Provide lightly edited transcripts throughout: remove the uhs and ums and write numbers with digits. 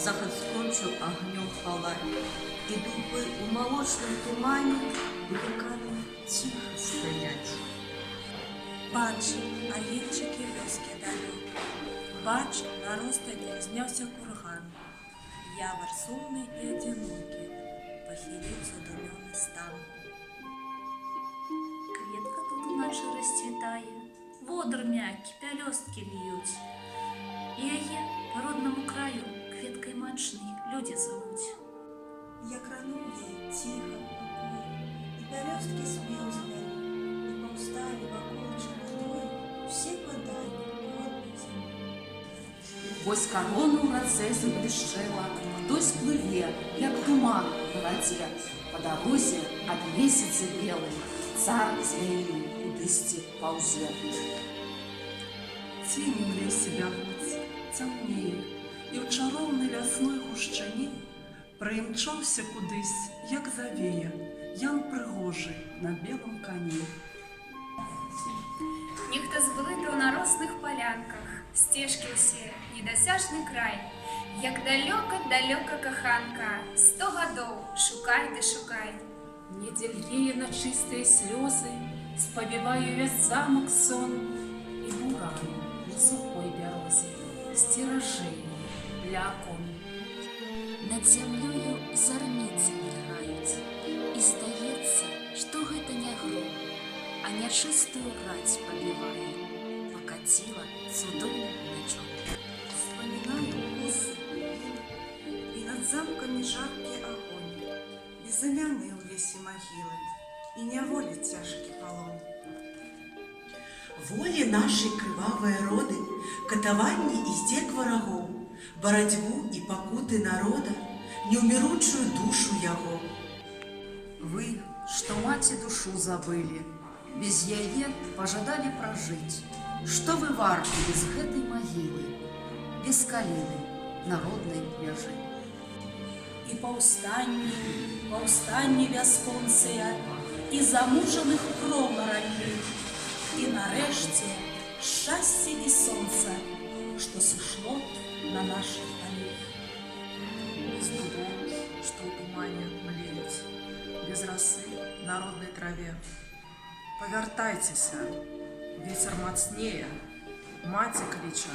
Захад скончив, огнем палать, и дубы у молочном тумане великаны тихо стоять. Бач, агенчики вёски далёк. Бач, на роздані знявся курган. Явор сумний і одинокий, похилив задумёный стан. Кветка тут наче розцвітає, водор м'який, пелюстки льють. І її по родному краю квіткою мачний люди зовуть. Я крану ей тихо, покой, и пелюстки смелзли, и повстали вокруг чернотой все подания водной земли. Вось корону в раце заблішчэла, хтось плыве, як туман на вадзе. Па дарозе ад месяца белы цар змею кудысьці паўзе. Тіні в лісі бягуць, цямнее, і ў чароўнай лясной гушчані прымчаўся кудысь, як завея, Ян прыгожы на белым коні. Нехта зблытаў на росных палянках, сцежкі ўсе, недасяжны край, як далёка-далёка каханка, 100 гадоў шукай ды шукай. Недзе льее на чыстыя слёзы, спавіваю весь замак сон, і буран на сухой бярозе, сцеражэнне ля акон. Над зямлёю зарніцы міргаюць, і здаецца, што гэта не гром, а нячыстую раць пабівае, пакаціла цудоўным мячом. Вспоминаю косы и над замками жаркий огонь, безымянные в лесе могилы, и неволи тяжкий полон. Волі нашай крывавыя роды, катаванні і здзек варагоў, барацьбу і пакуты народа, неўміручую душу яго. Вы, што маці душу забылі, без яе пажадалі пражыць. Што вы варты без гэтай магілы, без каліны народнай мяжы? І паўстанні бясконцыя, і замужаных кроў наралі, і нарэшце шчасце і сонца, што сышло на нашых палях. Без дубоў, што ў тумане млеюць, без расы народнай траве. Павяртайцеся, вецер мацнее, маці кліча,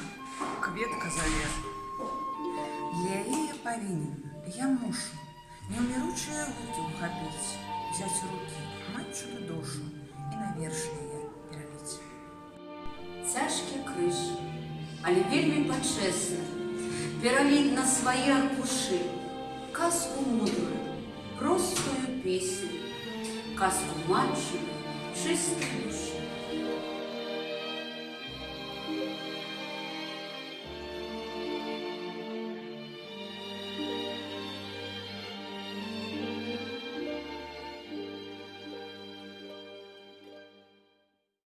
кветка заве. Для яе я павінен, я мушу, неўміручыя рукі ўхапіць, взяць у рукі матчыну душу і на верш яе пераліць. Цяжкі крыж, але вельмі пачэсна, пераліць на свае аркушы казку мудрую, простую песню, казку матчыну чыстай душы.